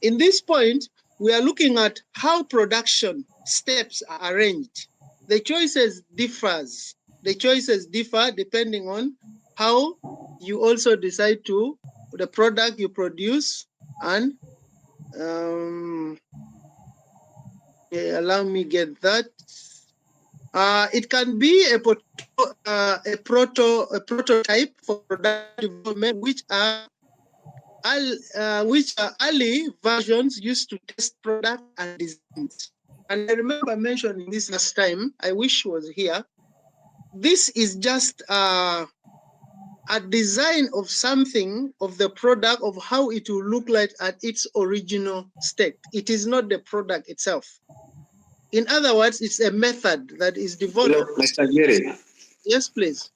In this point, we are looking at how production steps are arranged. The choices differ depending on how you also decide to the product you produce, and allow me get that. It can be a prototype for product development, which are early versions used to test product and designs. And I remember mentioning this last time. I wish she was here. This is just a design of something, of the product, of how it will look like at its original state. It is not the product itself. In other words, it's a method that is developed. Hello, Mr. Giri. Yes, please.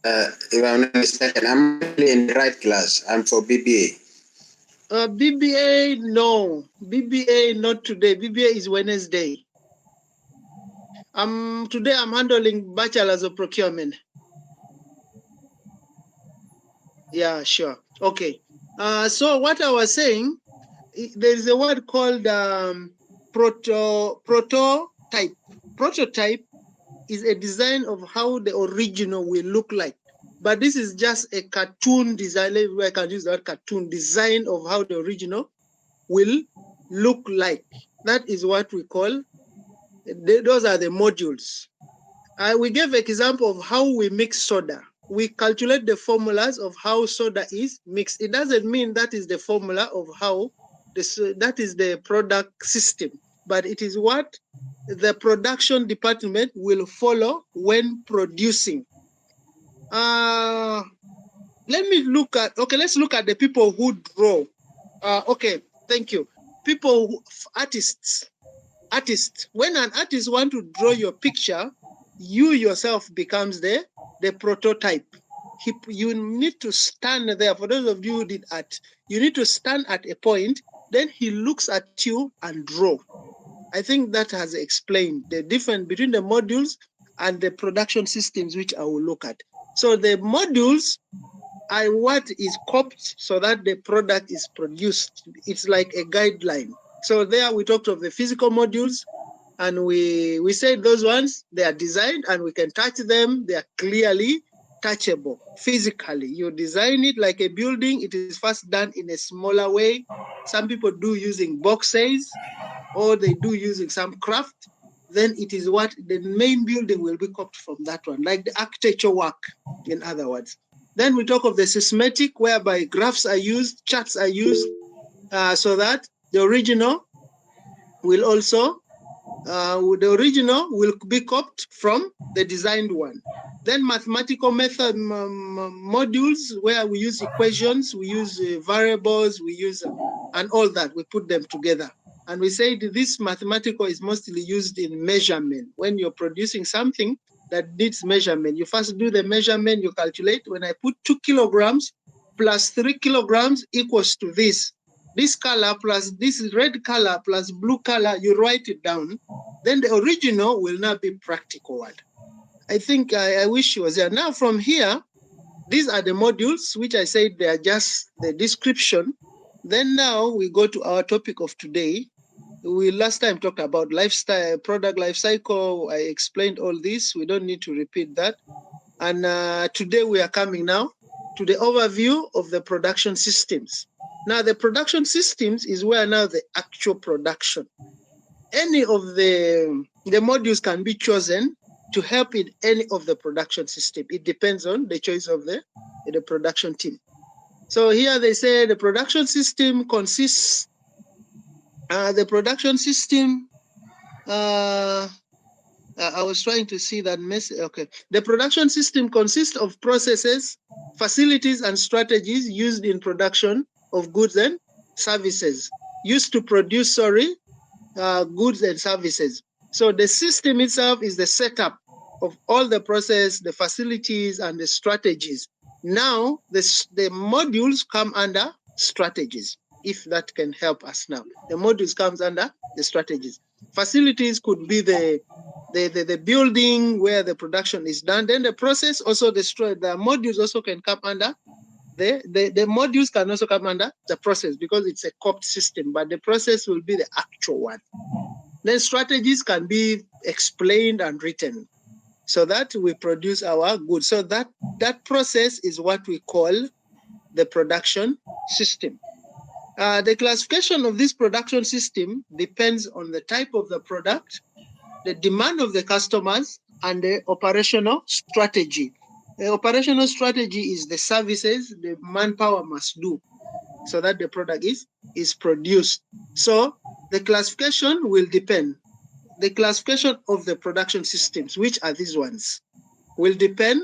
If I'm not mistaken, I'm in the right class. I'm for BBA. BBA, no. BBA, not today. BBA is Wednesday. Today I'm handling bachelor's of procurement. Yeah, sure. Okay. So what I was saying, there is a word called prototype. Prototype is a design of how the original will look like. But this is just a cartoon design. I can use that cartoon design of how the original will look like. That is what we call, those are the modules. We gave an example of how we mix soda. We calculate the formulas of how soda is mixed. It doesn't mean that is the formula of how that is the product system, but it is what the production department will follow when producing. Let's look at the people who draw. Okay, thank you. Artists. When an artist wants to draw your picture, you yourself becomes the prototype. You need to stand there. For those of you who did art, you need to stand at a point, then he looks at you and draw. I think that has explained the difference between the modules and the production systems, which I will look at. So the modules are what is copied so that the product is produced. It's like a guideline. So there we talked of the physical modules, and we said those ones, they are designed and we can touch them. They are clearly touchable physically. You design it like a building. It is first done in a smaller way. Some people do using boxes, or they do using some craft. Then it is what the main building will be copied from that one, like the architecture work, in other words. Then we talk of the systematic, whereby graphs are used, charts are used, so that the original will also, be copied from the designed one. Then mathematical method modules, where we use equations, we use variables, we use, and all that, we put them together. And we say this mathematical is mostly used in measurement. When you're producing something that needs measurement, you first do the measurement, you calculate, when I put 2 kilograms plus 3 kilograms equals to this. This color plus this red color plus blue color, you write it down. Then the original will now be practical one. I think I wish she was there. Now from here, these are the modules, which I said they are just the description. Then now we go to our topic of today. We last time talked about lifestyle, product life cycle. I explained all this. We don't need to repeat that. And today we are coming now to the overview of the production systems. Now the production systems is where now the actual production. Any of the modules can be chosen to help in any of the production system. It depends on the choice of the production team. So here they say the production system consists, I was trying to see that message. Okay. The production system consists of processes, facilities, and strategies used in production of goods and services, used to produce, goods and services. So the system itself is the setup of all the process, the facilities, and the strategies. Now, the modules come under strategies, if that can help us now. The modules comes under the strategies. Facilities could be the building where the production is done. Then the process, also the modules also can come under The modules can also come under the process because it's a COPT system, but the process will be the actual one. Then strategies can be explained and written so that we produce our goods. So that process is what we call the production system. The classification of this production system depends on the type of the product, the demand of the customers, and the operational strategy. The operational strategy is the services the manpower must do so that the product is produced. So the classification will depend. The classification of the production systems, which are these ones, will depend.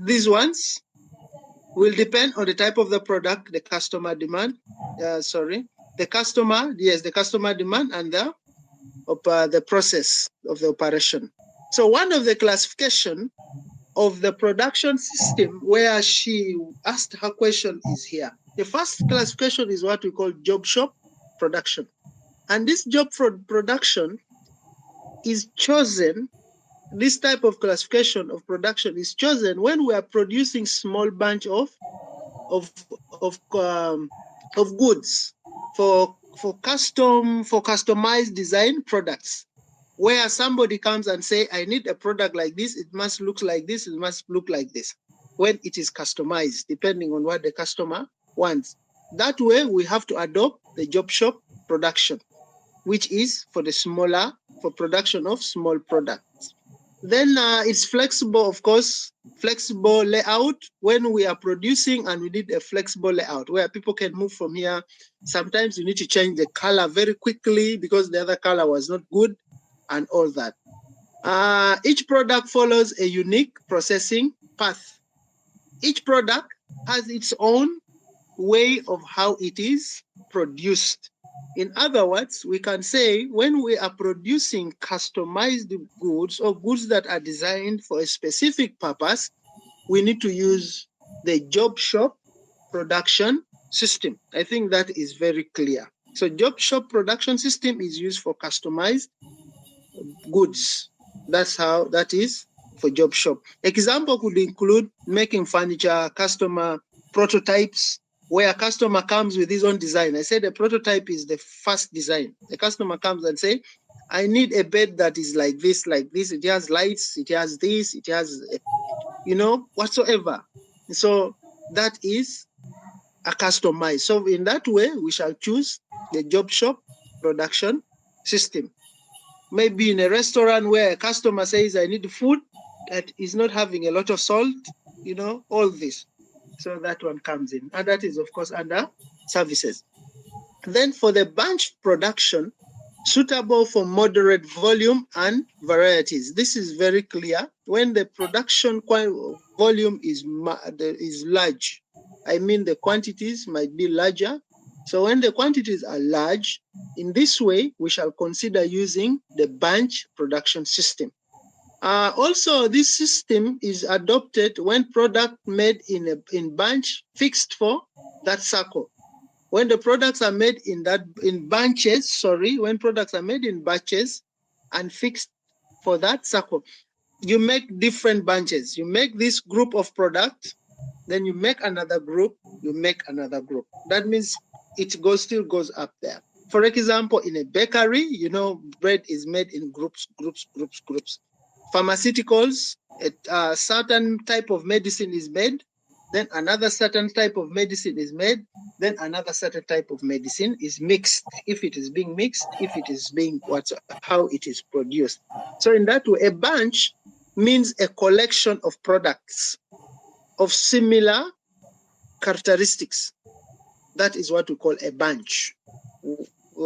These ones will depend on the type of the product, the customer demand. The customer demand and the process of the operation. So one of the classification of the production system where she asked her question is here. The first classification is what we call job shop production. And this job production is chosen, this type of classification of production is chosen when we are producing small bunch of goods for customized design products, where somebody comes and say, I need a product like this, it must look like this, it must look like this, when it is customized, depending on what the customer wants. That way, we have to adopt the job shop production, which is for production of small products. Then it's flexible, of course, flexible layout when we are producing and we need a flexible layout where people can move from here. Sometimes you need to change the color very quickly because the other color was not good and all that. Each product follows a unique processing path. Each product has its own way of how it is produced. In other words, we can say when we are producing customized goods or goods that are designed for a specific purpose, we need to use the job shop production system. I think that is very clear. So job shop production system is used for customized goods. That's how that is for job shop. Example could include making furniture, customer prototypes, where a customer comes with his own design. I said the prototype is the first design. The customer comes and say, I need a bed that is like this, it has lights, it has this, it has, whatsoever. So that is a customized. So in that way, we shall choose the job shop production system. Maybe in a restaurant where a customer says, I need food that is not having a lot of salt, all this. So that one comes in. And that is, of course, under services. Then for the bunch production, suitable for moderate volume and varieties. This is very clear. When the production volume is large, I mean the quantities might be larger. So when the quantities are large, in this way, we shall consider using the bunch production system. Also, this system is adopted when product made in bunch fixed for that circle. When the products are made in bunches and fixed for that circle, you make different bunches. You make this group of products, then you make another group, you make another group. That means it still goes up there. For example, in a bakery, bread is made in groups. Pharmaceuticals, a certain type of medicine is made, then another certain type of medicine is made, then another certain type of medicine is mixed, if it is being mixed, if it is being how it is produced. So in that way, a bunch means a collection of products of similar characteristics. That is what we call a bunch.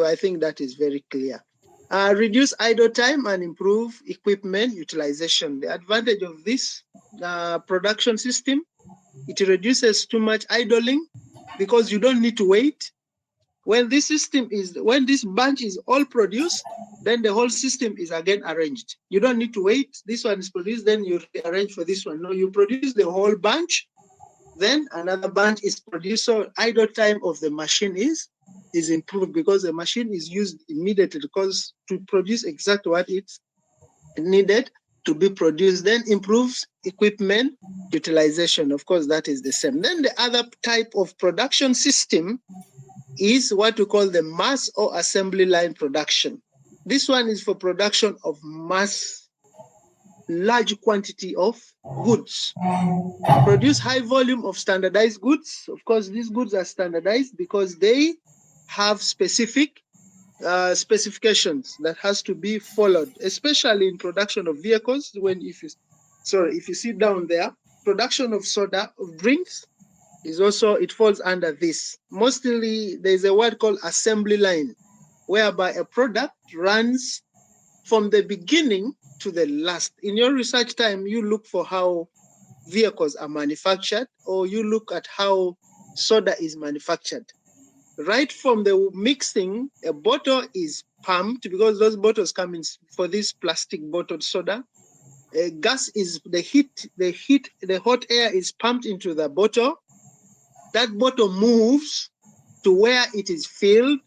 I think that is very clear. Reduce idle time and improve equipment utilization. The advantage of this production system, it reduces too much idling because you don't need to wait. When this bunch is all produced, then the whole system is again arranged. You don't need to wait. This one is produced, then you arrange for this one. No, you produce the whole bunch, then another bunch is produced. So idle time of the machine is improved because the machine is used immediately because to produce exactly what it's needed to be produced, then improves equipment utilization. Of course, that is the same. Then the other type of production system is what we call the mass or assembly line production. This one is for production of mass, large quantity of goods. Produce high volume of standardized goods. Of course, these goods are standardized because they have specific specifications that has to be followed, especially in production of vehicles. If you sit down there, production of soda, of drinks, is also, it falls under this. Mostly there's a word called assembly line, whereby a product runs from the beginning to the last. In your research time, you look for how vehicles are manufactured, or you look at how soda is manufactured. Right from the mixing, a bottle is pumped, because those bottles come in for this plastic bottled soda. Gas is the hot air is pumped into the bottle. That bottle moves to where it is filled.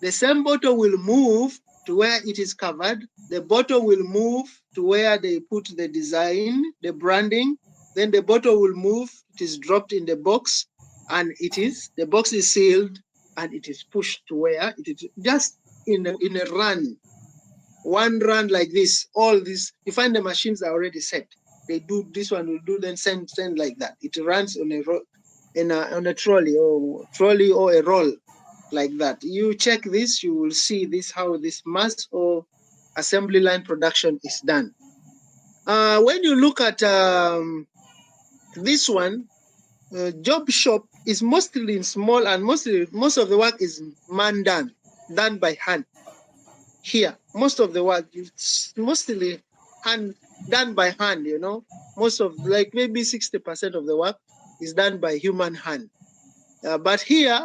The same bottle will move to where it is covered. The bottle will move to where they put the design, the branding. Then the bottle will move, it is dropped in the box, and the box is sealed, and it is pushed to where it is, just in a run. One run like this, all this, you find the machines are already set. They do, this one will do, then send like that. It runs on a trolley or a roll like that. You check this, you will see this, how this mass or assembly line production is done. When you look at this one, job shop is mostly in small, and most of the work is man done by hand. Here, most of the work is mostly done by hand, you know. Most of, like maybe 60% of the work is done by human hand. But here,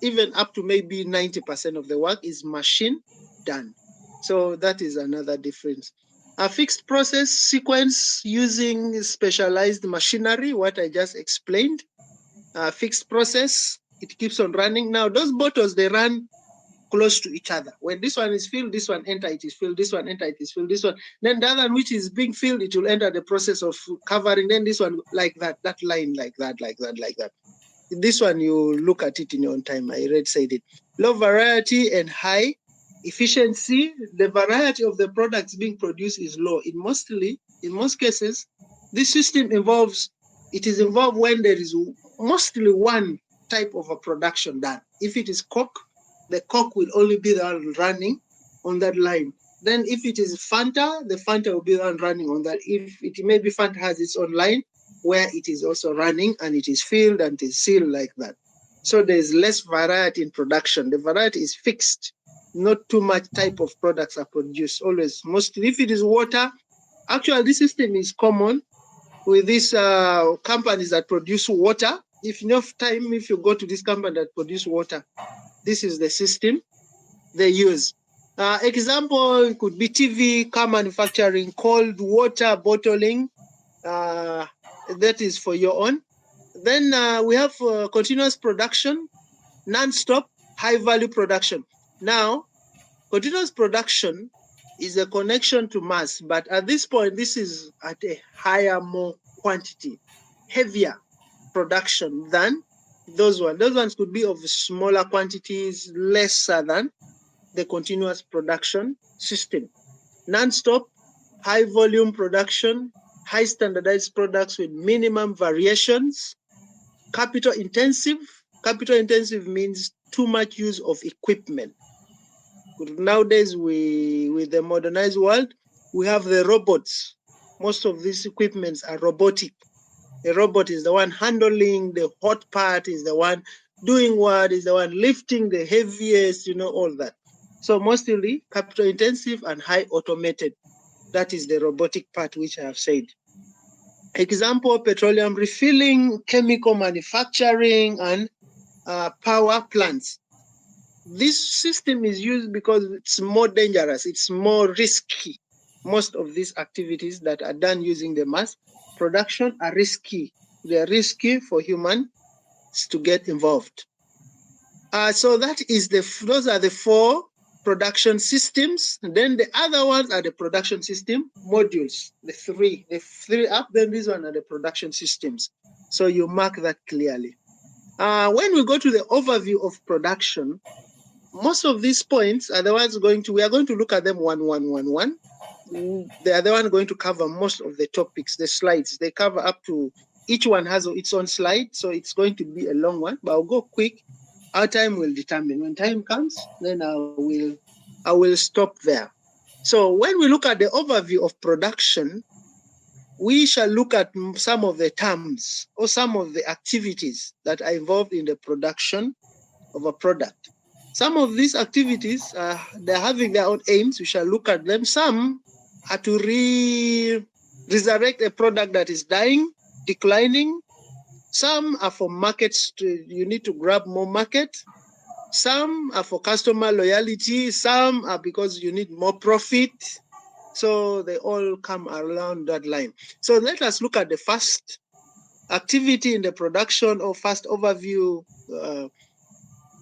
even up to maybe 90% of the work is machine done. So that is another difference. A fixed process sequence using specialized machinery, what I just explained. Fixed process, it keeps on running. Now, those bottles, they run close to each other. When this one is filled, this one enter, it is filled, this one enter, it is filled, this one. Then the other one which is being filled, it will enter the process of covering. Then this one like that line like that, like that, like that. This one, you look at it in your own time. I already said it. Low variety and high efficiency. The variety of the products being produced is low. In most cases, this system is involved when there is mostly one type of a production done. If it is Coke, the Coke will only be the one running on that line. Then if it is Fanta, the Fanta will be the one running on that. If it maybe Fanta has its own line where it is also running, and it is filled and it is sealed like that. So there's less variety in production. The variety is fixed. Not too much type of products are produced. Always, mostly if it is water, actually this system is common with these companies that produce water. If enough time, if you go to this company that produce water, this is the system they use. Example could be TV, car manufacturing, cold water bottling. That is for your own. Then we have continuous production, non-stop, high-value production. Now, continuous production is a connection to mass, but at this point, this is at a higher, more quantity, heavier production than those ones. Those ones could be of smaller quantities, lesser than the continuous production system. Non-stop, high-volume production, high standardized products with minimum variations. Capital intensive. Capital intensive means too much use of equipment. Nowadays, with the modernized world, we have the robots. Most of these equipments are robotic. A robot is the one handling the hot part, is the one doing what, is the one lifting the heaviest, all that. So mostly capital intensive and high automated. That is the robotic part, which I have said. Example, petroleum refilling, chemical manufacturing, and power plants. This system is used because it's more dangerous, it's more risky. Most of these activities that are done using the mass production are risky. They are risky for humans to get involved. So that is those are the 4 production systems. And then the other ones are the production system modules. The three up, then these one are the production systems. So you mark that clearly. When we go to the overview of production, most of these points are the ones we are going to look at them one. They are the one going to cover most of the topics, the slides. They cover up to, each one has its own slide, so it's going to be a long one, but I'll go quick. Our time will determine. When time comes, then I will stop there. So when we look at the overview of production, we shall look at some of the terms or some of the activities that are involved in the production of a product. Some of these activities, they're having their own aims. We shall look at them. Some are to resurrect a product that is dying, declining. Some are for markets, you need to grab more market. Some are for customer loyalty. Some are because you need more profit. So they all come around that line. So let us look at the first activity in the production, or first overview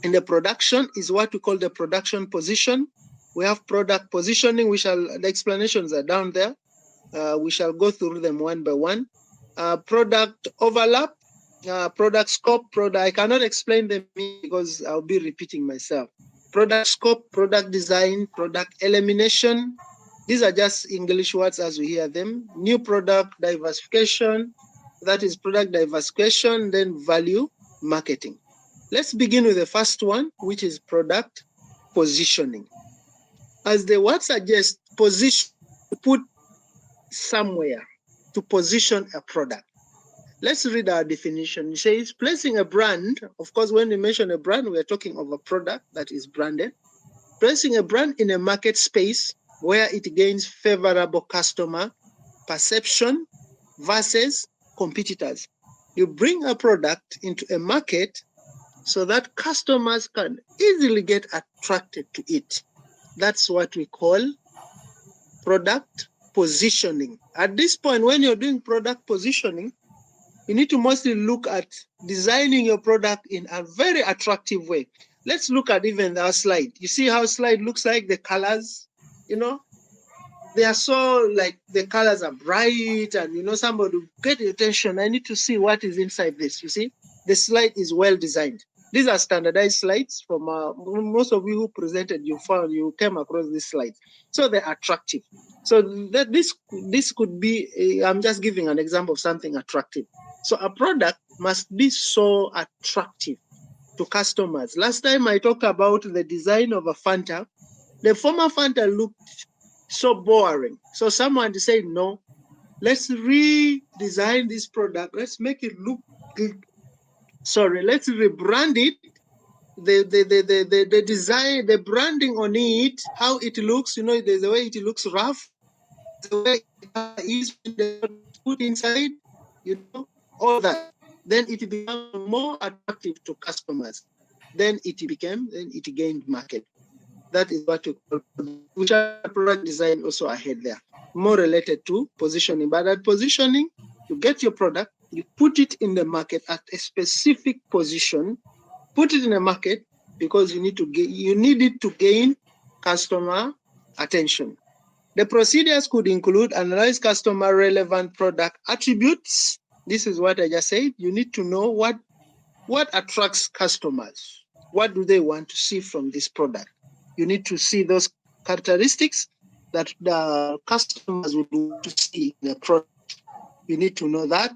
in the production is what we call the production position. We have product positioning. The explanations are down there. We shall go through them one by one. Product overlap, product scope, I cannot explain them because I'll be repeating myself. Product scope, product design, product elimination. These are just English words as we hear them. New product diversification, that is product diversification, then value marketing. Let's begin with the first one, which is product positioning. As the word suggests, position, put somewhere, to position a product. Let's read our definition. It says placing a brand. Of course, when we mention a brand, we are talking of a product that is branded. Placing a brand in a market space where it gains favorable customer perception versus competitors. You bring a product into a market so that customers can easily get attracted to it. That's what we call product positioning. At this point, when you're doing product positioning, you need to mostly look at designing your product in a very attractive way. Let's look at even our slide. You see how slide looks like, the colors, they are so like, the colors are bright and somebody will get your attention. I need to see what is inside this. You see, the slide is well designed. These are standardized slides from most of you who presented, you came across these slides. So they're attractive. So that this could be, I'm just giving an example of something attractive. So a product must be so attractive to customers. Last time I talked about the design of a Fanta. The former Fanta looked so boring. So someone said, no, let's redesign this product. Let's make it look good. Let's rebrand it. The design, the branding on it, how it looks, there's the way it looks rough, the way it is put inside, all that. Then it becomes more attractive to customers. Then it gained market. That is what we call, which are product design also ahead there, more related to positioning. But at positioning, you get your product, you put it in the market at a specific position, put it in the market because you need it to gain customer attention. The procedures could include analyze customer relevant product attributes. This is what I just said. You need to know what attracts customers. What do they want to see from this product? You need to see those characteristics that the customers would want to see in the product. You need to know that.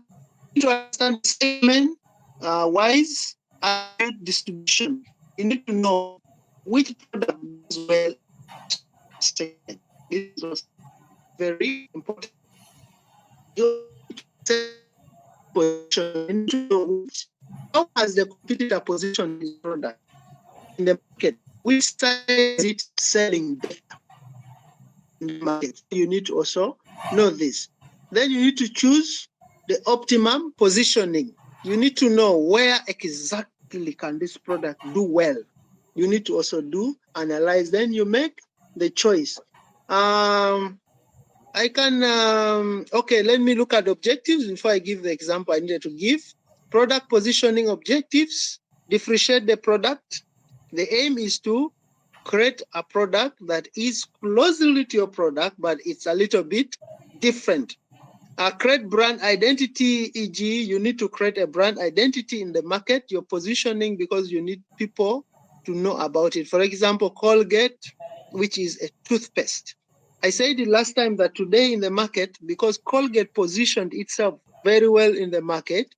You need to understand segment wise and distribution. You need to know which product is well. This was very important. How has the competitor positioned his product in the market? Which side is it selling better in the market? You need to also know this. Then you need to choose the optimum positioning. You need to know where exactly can this product do well. You need to also analyze. Then you make the choice. Let me look at objectives before I give the example I needed to give. Product positioning objectives, differentiate the product. The aim is to create a product that is closely to your product, but it's a little bit different. Create brand identity, e.g., you need to create a brand identity in the market, your positioning, because you need people to know about it. For example, Colgate, which is a toothpaste. I said it last time that today in the market, because Colgate positioned itself very well in the market,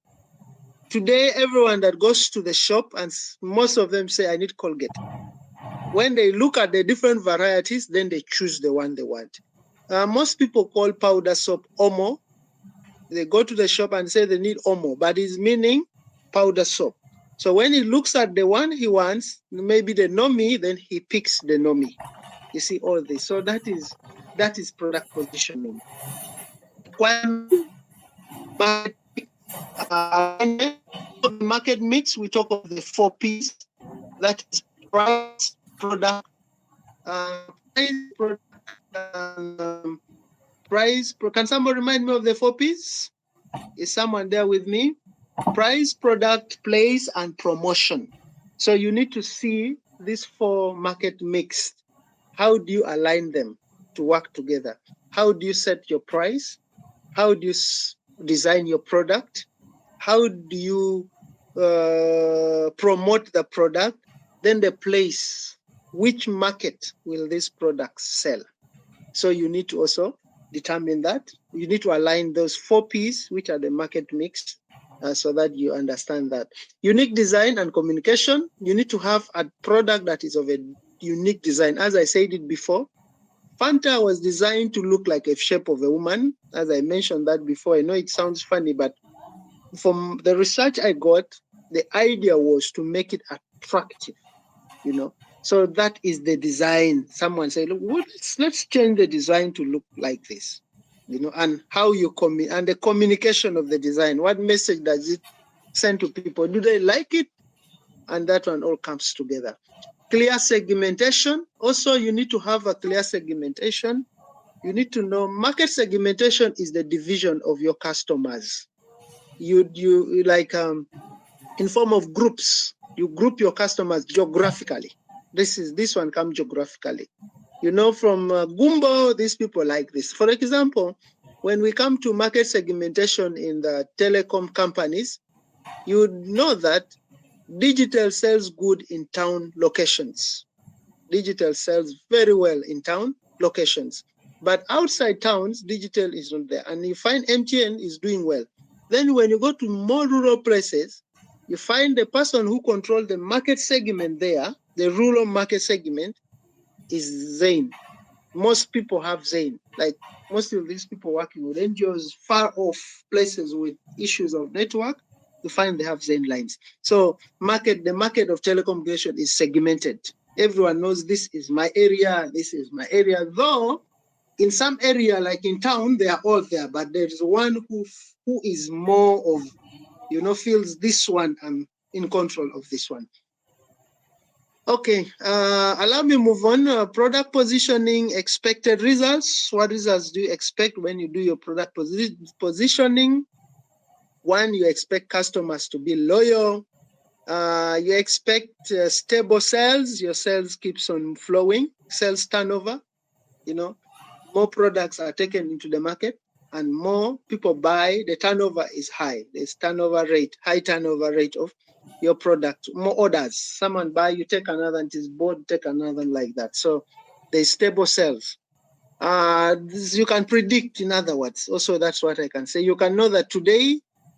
today everyone that goes to the shop, and most of them say, I need Colgate. When they look at the different varieties, then they choose the one they want. Most people call powder soap Omo. They go to the shop and say they need Omo, but it's meaning powder soap. So when he looks at the one he wants, maybe the Nomi, then he picks the Nomi. You see all this. So that is product positioning. Market mix, we talk of the 4 P's. That is price, product, price. Can somebody remind me of the 4 P's? Is someone there with me? Price, product, place, and promotion. So you need to see these 4 market mixed. How do you align them to work together? How do you set your price? How do you design your product? How do you promote the product? Then the place, which market will this product sell? So you need to also determine that. You need to align those 4 P's, which are the market mix, so that you understand that. Unique design and communication. You need to have a product that is of a unique design. As I said it before, Fanta was designed to look like a shape of a woman. As I mentioned that before, I know it sounds funny, but from the research I got, the idea was to make it attractive, you know. So that is the design. Someone said, look, let's change the design to look like this, you know, and how you and the communication of the design. What message does it send to people? Do they like it? And that one all comes together. Clear segmentation. Also, you need to have a clear segmentation. You need to know market segmentation is the division of your customers. You like in form of groups. You group your customers geographically. This one comes geographically. You know, from Gumbo, these people like this. For example, when we come to market segmentation in the telecom companies, you know that digital sells good in town locations. Digital sells very well in town locations. But outside towns, digital is not there. And you find MTN is doing well. Then when you go to more rural places, you find the person who controls the market segment there, the rural market segment, is Zain. Most people have Zain. Like most of these people working with NGOs, far off places with issues of network, you find they have Zain lines. So the market of telecommunication is segmented. Everyone knows this is my area, this is my area. Though in some area, like in town, they are all there, but there is one who is more of, you know, feels this one, I'm in control of this one. Okay, allow me move on. Product positioning, expected results. What results do you expect when you do your product positioning? One, you expect customers to be loyal. You expect stable sales. Your sales keeps on flowing. Sales turnover, you know, more products are taken into the market and more people buy. The turnover is high. There's turnover rate, high turnover rate of your product. More orders. Someone buy, you take another, and it is bought, take another, like that. So there's stable sales. You can predict, in other words. Also, that's what I can say. You can know that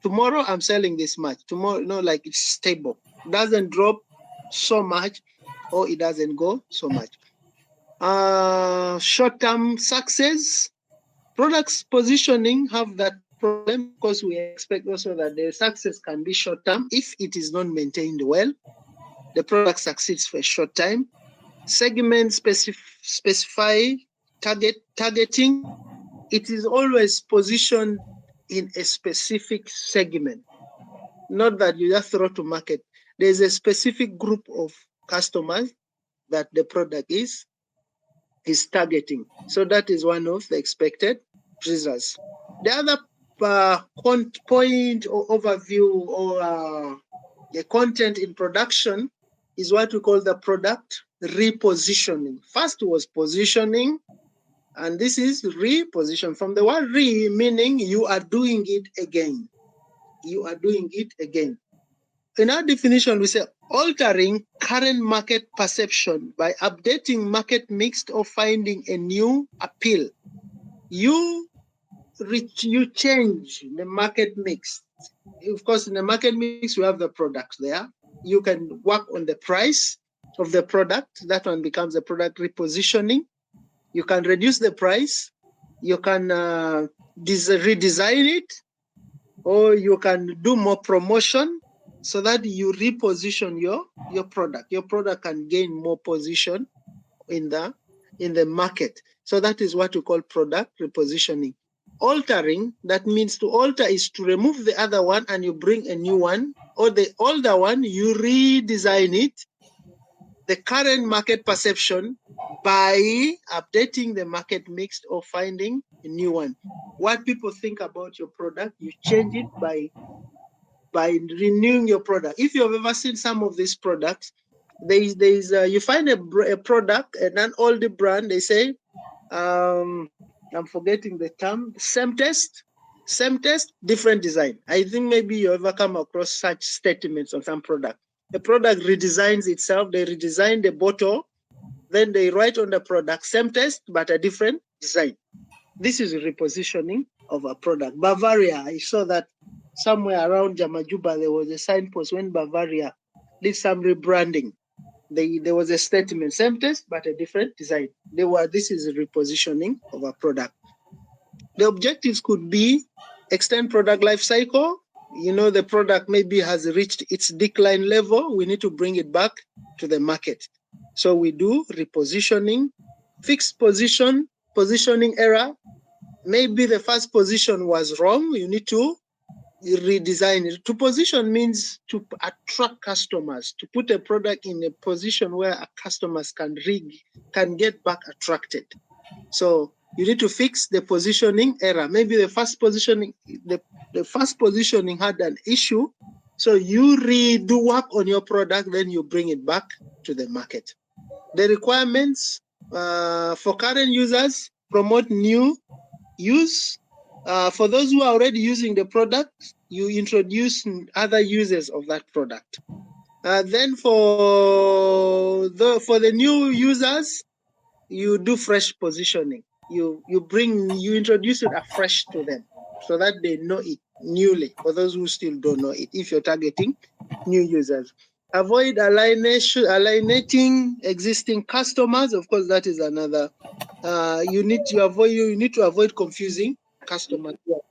tomorrow I'm selling this much. Tomorrow, no, like it's stable. It doesn't drop so much, or it doesn't go so much. Short-term success. Products positioning have that problem because we expect also that the success can be short-term. If it is not maintained well, the product succeeds for a short time. Segment specify targeting. It is always positioned in a specific segment, not that you just throw to market. There's a specific group of customers that the product is targeting. So that is one of the expected results. The other point or overview or the content in production is what we call the product repositioning. First was positioning, and this is reposition. From the word re, meaning you are doing it again. You are doing it again. In our definition, we say altering current market perception by updating market mix or finding a new appeal. You change the market mix. Of course, in the market mix, we have the products there. You can work on the price of the product. That one becomes a product repositioning. You can reduce the price. You can redesign it, or you can do more promotion so that you reposition your product. Your product can gain more position in the market. So that is what we call product repositioning. Altering, that means to alter is to remove the other one and you bring a new one, or the older one, you redesign it, the current market perception, by updating the market mix or finding a new one. What people think about your product, you change it by renewing your product. If you've ever seen some of these products, you find a product, an old brand, they say, I'm forgetting the term, same test, different design. I think maybe you ever come across such statements on some product. The product redesigns itself, they redesign the bottle, then they write on the product, same test, but a different design. This is a repositioning of a product. Bavaria, I saw that somewhere around Jamajuba, there was a signpost when Bavaria did some rebranding. There was a statement, same test, but a different design. This is a repositioning of a product. The objectives could be extend product life cycle. The product maybe has reached its decline level. We need to bring it back to the market. So we do repositioning, fixed positioning error. Maybe the first position was wrong. You need to redesign it. To position means to attract customers, to put a product in a position where customers can get back attracted. So you need to fix the positioning error. Maybe the first positioning had an issue. So you redo work on your product, then you bring it back to the market. The requirements for current users, promote new use. For those who are already using the product, you introduce other users of that product. Then for the new users, you do fresh positioning. You introduce it afresh to them so that they know it newly, for those who still don't know it, if you're targeting new users. Avoid alienating existing customers. Of course, that is another. You need to avoid confusing customers who are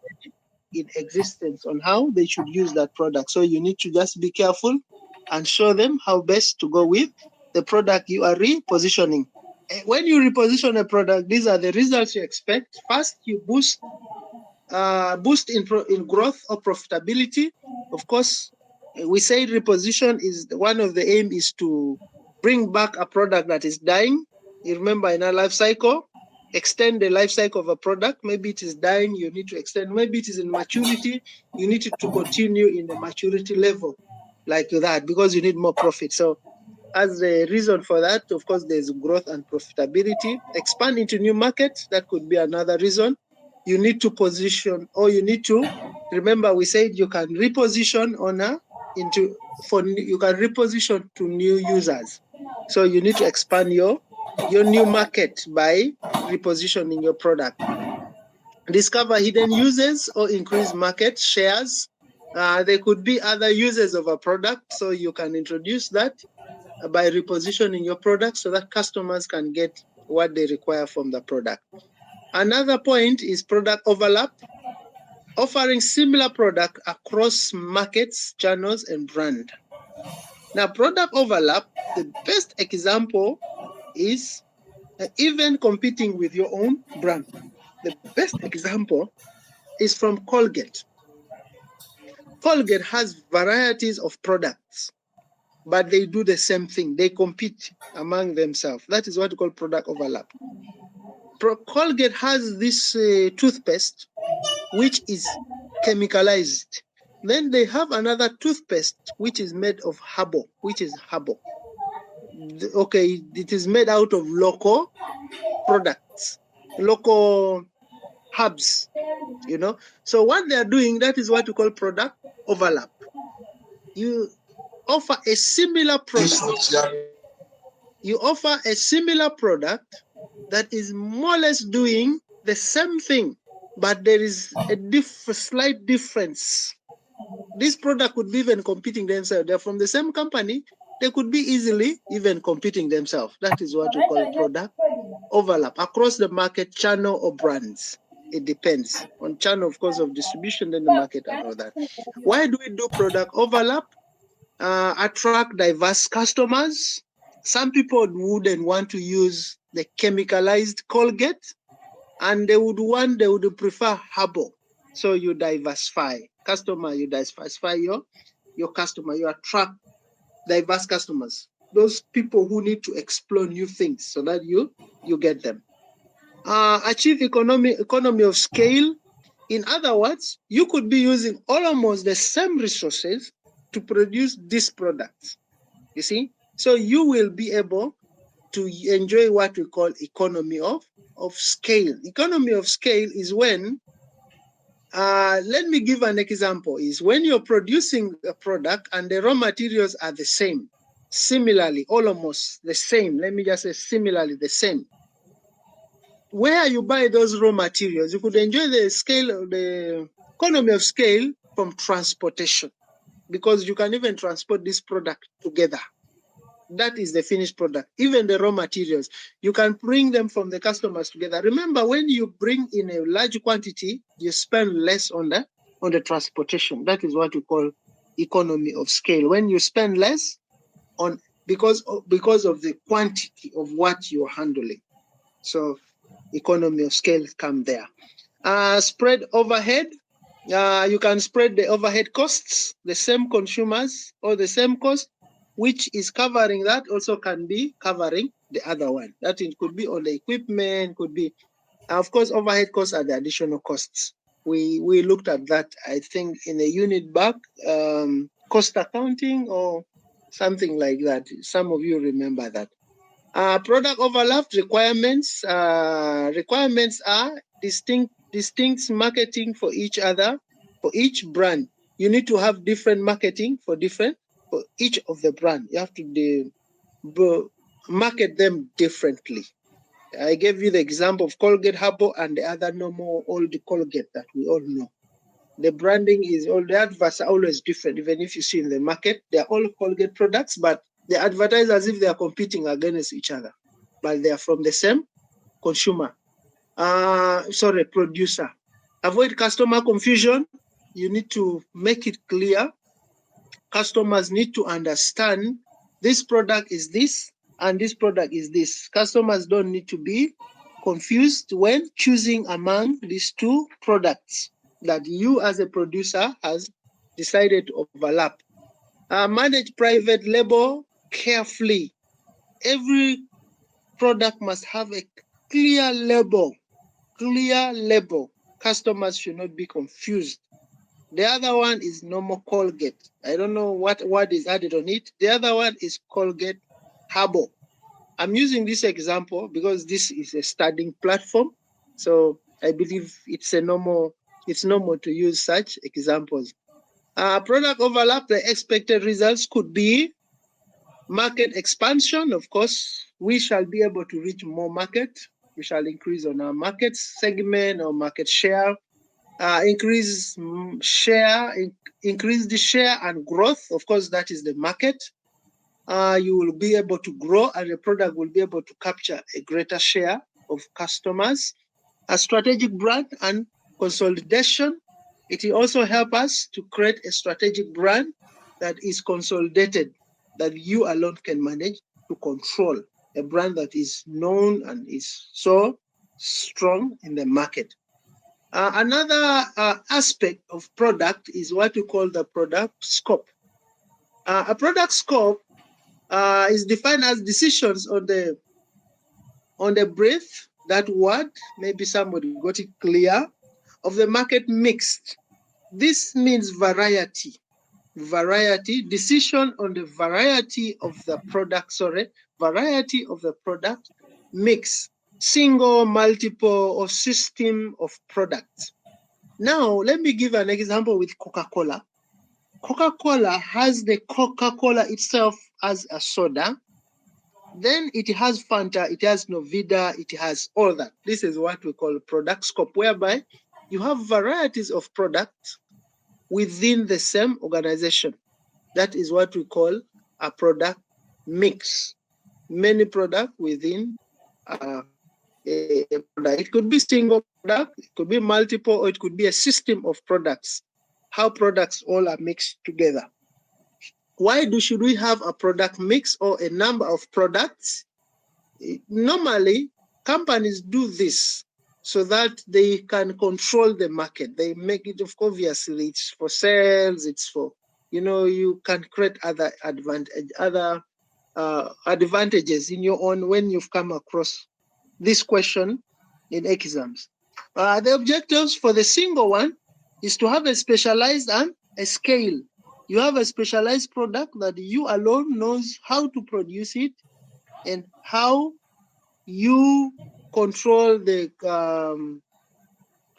in existence on how they should use that product. So you need to just be careful and show them how best to go with the product you are repositioning. When you reposition a product, these are the results you expect. First, you boost in growth or profitability. Of course, we say reposition is one of the aim is to bring back a product that is dying. You remember in our life cycle, extend the life cycle of a product. Maybe it is dying, you need to extend. Maybe it is in maturity, you need to continue in the maturity level like that because you need more profit. So as a reason for that, of course, there's growth and profitability. Expand into new markets, that could be another reason. You need to position, or you need to remember we said you can reposition you can reposition to new users. So you need to expand your new market by repositioning your product. Discover hidden users or increase market shares. There could be other users of a product, so you can introduce that by repositioning your product so that customers can get what they require from the product. Another point is product overlap, offering similar product across markets, channels, and brand. Now, product overlap, the best example is even competing with your own brand. The best example is from Colgate. Colgate has varieties of products, but they do the same thing. They compete among themselves. That is what we call product overlap. Colgate has this toothpaste, which is chemicalized. Then they have another toothpaste, which is made of herbal, okay, it is made out of local products, local hubs, you know. So what they are doing, that is what we call product overlap. You offer a similar product. You offer a similar product that is more or less doing the same thing, but there is a slight difference. This product could be even competing themselves. They're from the same company. They could be easily even competing themselves. That is what we call product overlap across the market, channel, or brands. It depends on channel, of course, of distribution, then the market and all that. Why do we do product overlap? Attract diverse customers. Some people wouldn't want to use the chemicalized Colgate, and they would prefer herbal. So you diversify customer, you diversify your customer, you attract diverse customers. Those people who need to explore new things so that you get them. Achieve economy of scale. In other words, you could be using almost the same resources to produce these products. You see? So you will be able to enjoy what we call economy of scale. Economy of scale is when, let me give an example, is when you're producing a product and the raw materials are the same, similarly, almost the same, let me just say similarly the same. Where you buy those raw materials, you could enjoy the scale, the economy of scale from transportation, because you can even transport this product together. That is the finished product. Even the raw materials, you can bring them from the customers together. Remember, when you bring in a large quantity, you spend less on the transportation. That is what we call economy of scale. When you spend less on because of the quantity of what you're handling. So economy of scale come there. Spread overhead. You can spread the overhead costs, the same consumers or the same cost, which is covering that also can be covering the other one. That it could be on the equipment, could be, of course, overhead costs are the additional costs. We looked at that, I think, in a unit back, cost accounting or something like that. Some of you remember that. Product overlap requirements. Requirements are distinct marketing for each other, for each brand. You need to have different marketing for each of the brand. You have to market them differently. I gave you the example of Colgate Herbal and the other normal old Colgate that we all know. The branding is all, the adverts are always different. Even if you see in the market, they're all Colgate products, but they advertise as if they are competing against each other, but they are from the same consumer. Producer. Avoid customer confusion. You need to make it clear. Customers need to understand this product is this and this product is this. Customers don't need to be confused when choosing among these two products that you as a producer has decided to overlap. Manage private label carefully. Every product must have a clear label. Customers should not be confused. The other one is normal Colgate. I don't know what word is added on it. The other one is Colgate Herbal. I'm using this example because this is a studying platform. So I believe it's normal to use such examples. Product overlap, the expected results could be market expansion. Of course, we shall be able to reach more market. We shall increase on our market segment or market share. Increase the share and growth. Of course, that is the market. You will be able to grow and the product will be able to capture a greater share of customers. A strategic brand and consolidation. It will also help us to create a strategic brand that is consolidated, that you alone can manage to control. A brand that is known and is so strong in the market. Another aspect of product is what we call the product scope. A product scope is defined as decisions on the breadth, that word, maybe somebody got it clear, of the market mixed. This means variety. variety, decision on the variety of the product, variety of the product, mix, single, multiple, or system of products. Now, let me give an example with Coca-Cola. Coca-Cola has the Coca-Cola itself as a soda. Then it has Fanta, it has Novida, it has all that. This is what we call product scope, whereby you have varieties of products within the same organization. That is what we call a product mix. Many products within a product. It could be single product, it could be multiple, or it could be a system of products. How products all are mixed together. Why should we have a product mix or a number of products? Normally, companies do this so that they can control the market. They make it, of course, obviously, it's for sales, it's for, you can create other advantages in your own when you've come across this question in exams. The objectives for the single one is to have a specialized and a scale. You have a specialized product that you alone knows how to produce it and how you control the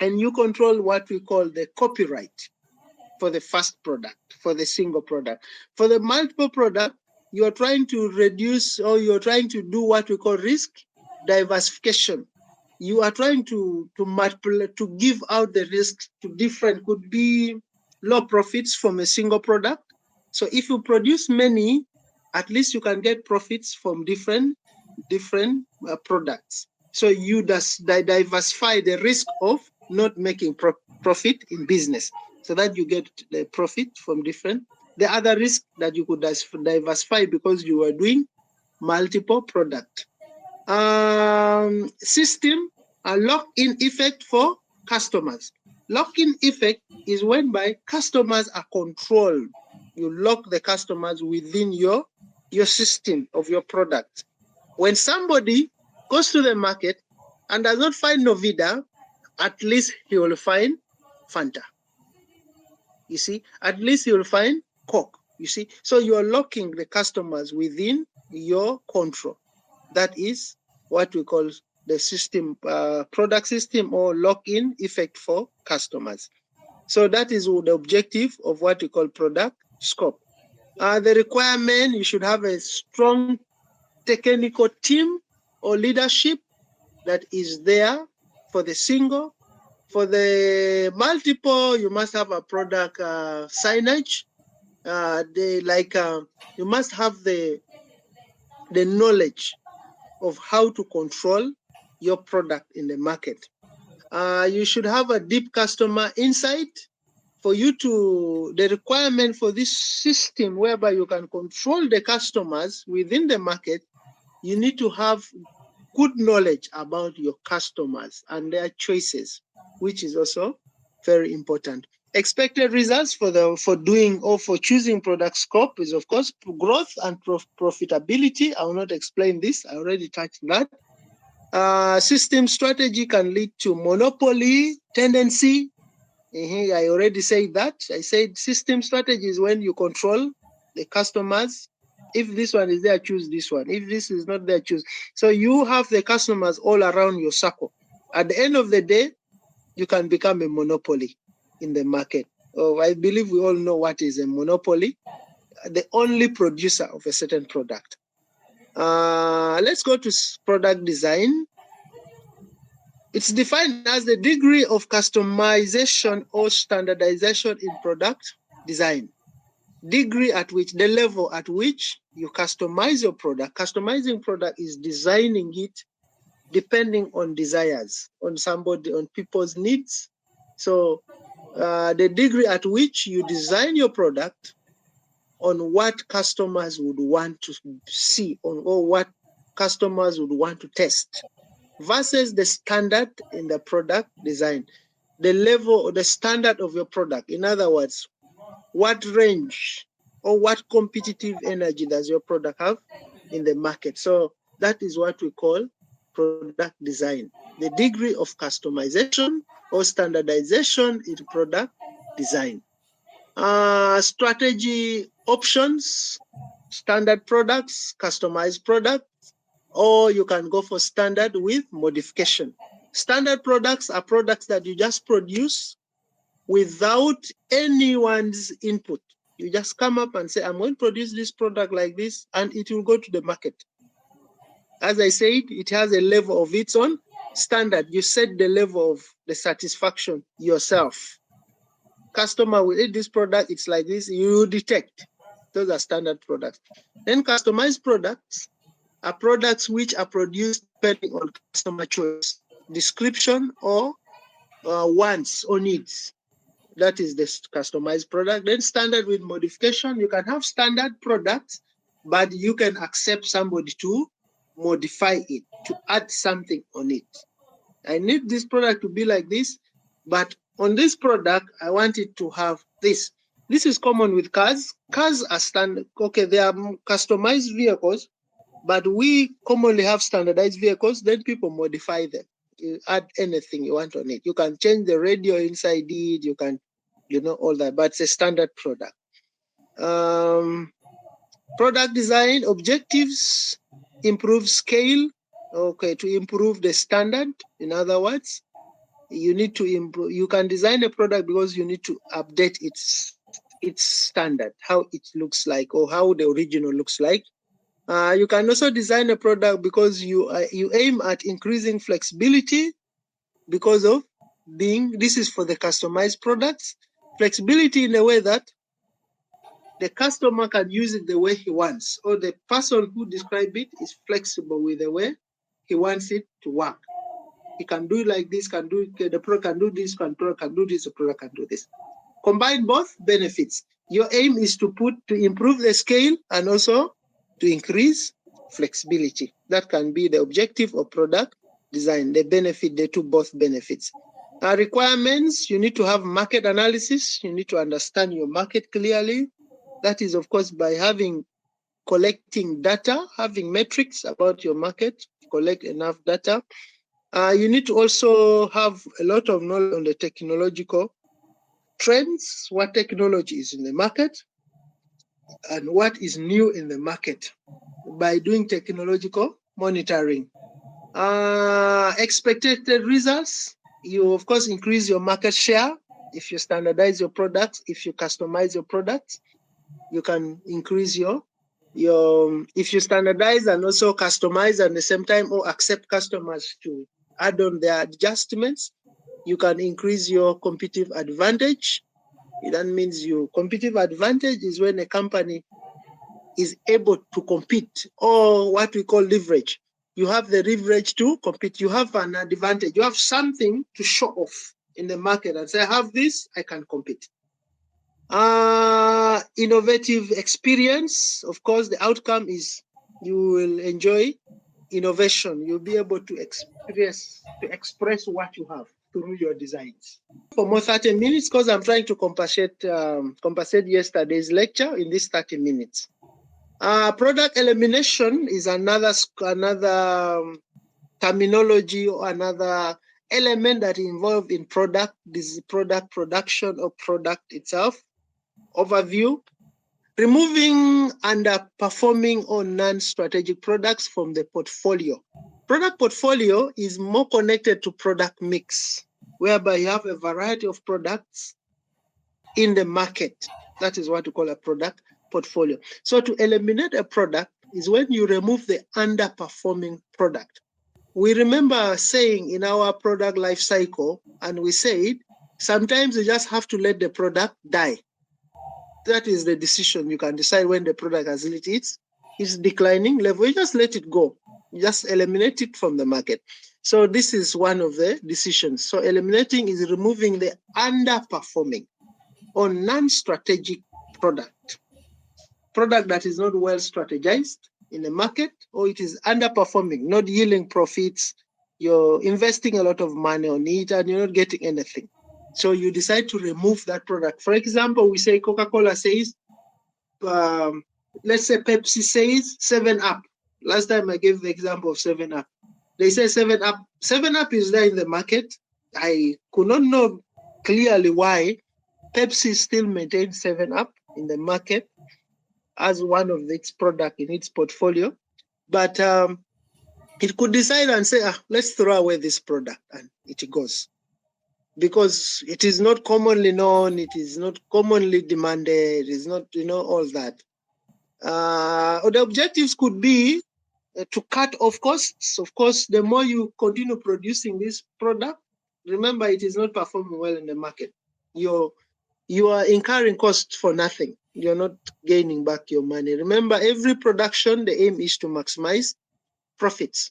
and you control what we call the copyright for the first product, for the single product. For the multiple product, you are trying to reduce, or you're trying to do what we call risk diversification. You are trying to give out the risks to different, could be low profits from a single product. So if you produce many, at least you can get profits from different products. So you diversify the risk of not making profit in business, so that you get the profit from different. The other risk that you could diversify because you are doing multiple product. System, a lock-in effect for customers. Lock-in effect is whereby customers are controlled. You lock the customers within your system of your product. When somebody goes to the market and does not find Novida, at least he will find Fanta. You see, at least he will find Coke. You see, so you are locking the customers within your control. That is what we call the system, product system, or lock-in effect for customers. So that is the objective of what we call product scope. The requirement, you should have a strong technical team or leadership that is there for the single. For the multiple, you must have a product signage. You must have the knowledge of how to control your product in the market. You should have a deep customer insight. For you to, the requirement for this system whereby you can control the customers within the market, you need to have good knowledge about your customers and their choices, which is also very important. Expected results for doing or for choosing product scope is, of course, growth and profitability. I will not explain this. I already touched that. System strategy can lead to monopoly tendency. I already said that. I said system strategy is when you control the customers. If this one is there, choose this one. If this is not there, choose. So you have the customers all around your circle. At the end of the day, you can become a monopoly in the market. Oh, I believe we all know what is a monopoly. The only producer of a certain product. Let's go to product design. It's defined as the degree of customization or standardization in product design. Degree at which, the level at which you customize your product. Customizing product is designing it depending on desires, on people's needs. So the degree at which you design your product on what customers would want to see, or what customers would want to test, versus the standard in the product design, the level or the standard of your product. In other words, what range or what competitive energy does your product have in the market? So that is what we call product design, the degree of customization or standardization in product design. Strategy options, standard products, customized products, or you can go for standard with modification. Standard products are products that you just produce without anyone's input. You just come up and say, I'm going to produce this product like this, and it will go to the market. As I said, it has a level of its own standard. You set the level of the satisfaction yourself. Customer will eat this product, it's like this, you detect. Those are standard products. Then customized products are products which are produced depending on customer choice, description, or wants or needs. That is the customized product. Then standard with modification, you can have standard products, but you can accept somebody to modify it, to add something on it. I need this product to be like this, but on this product, I want it to have this. This is common with cars. Cars are standard. Okay, they are customized vehicles, but we commonly have standardized vehicles. Then people modify them. You add anything you want on it. You can change the radio inside it. You can, all that. But it's a standard product. Product design objectives: improve scale. Okay, to improve the standard. In other words, you need to improve. You can design a product because you need to update its standard, how it looks like, or how the original looks like. You can also design a product because you aim at increasing flexibility because of this is for the customized products. Flexibility in a way that the customer can use it the way he wants, or the person who described it is flexible with the way he wants it to work. He can do it like this, the product can do this, the product can do this, the product can do this. Combine both benefits. Your aim is to improve the scale and also to increase flexibility. That can be the objective of product design, the benefit, the both benefits. Requirements: you need to have market analysis. You need to understand your market clearly. That is, of course, by collecting data, having metrics about your market, collect enough data. You need to also have a lot of knowledge on the technological trends, what technology is in the market, and what is new in the market by doing technological monitoring. Expected results: you, of course, increase your market share. If you standardize your products, if you customize your products, you can increase if you standardize and also customize at the same time, or accept customers to add on their adjustments, you can increase your competitive advantage. That means your competitive advantage is when a company is able to compete, or what we call leverage. You have the leverage to compete. You have an advantage. You have something to show off in the market and say, I have this, I can compete. Innovative experience. Of course, the outcome is you will enjoy innovation. You'll be able to express what you have through your designs. For more 30 minutes, because I'm trying to compensate yesterday's lecture in this 30 minutes. Product elimination is another terminology or another element that involved in product production or product itself. Overview: removing underperforming or non-strategic products from the portfolio. Product portfolio is more connected to product mix, whereby you have a variety of products in the market. That is what we call a product portfolio. So to eliminate a product is when you remove the underperforming product. We remember saying in our product life cycle, and we said, sometimes you just have to let the product die. That is the decision. You can decide when the product has reached its declining level. You just let it go. You just eliminate it from the market. So this is one of the decisions. So eliminating is removing the underperforming or non-strategic product that is not well strategized in the market, or it is underperforming, not yielding profits. You're investing a lot of money on it and you're not getting anything. So you decide to remove that product. For example, we say Coca-Cola says, let's say Pepsi says 7-Up. Last time I gave the example of 7-Up. They say 7-Up. 7-Up is there in the market. I could not know clearly why Pepsi still maintains 7-Up in the market as one of its product in its portfolio, but it could decide and say, let's throw away this product, and it goes. Because it is not commonly known, it is not commonly demanded, it is not, all that. Or the objectives could be to cut off costs. Of course, the more you continue producing this product, remember it is not performing well in the market. You are incurring costs for nothing. You're not gaining back your money. Remember, every production, the aim is to maximize profits.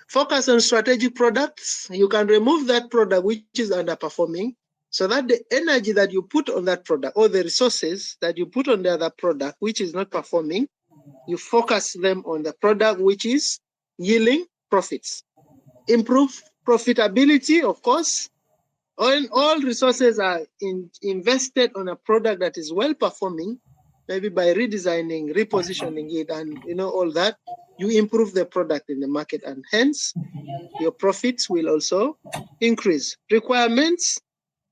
Focus on strategic products. You can remove that product which is underperforming so that the energy that you put on that product or the resources that you put on the other product which is not performing, you focus them on the product which is yielding profits. Improve profitability, of course. All resources are invested on a product that is well performing, maybe by redesigning, repositioning it, and all that, you improve the product in the market, and hence your profits will also increase. Requirements,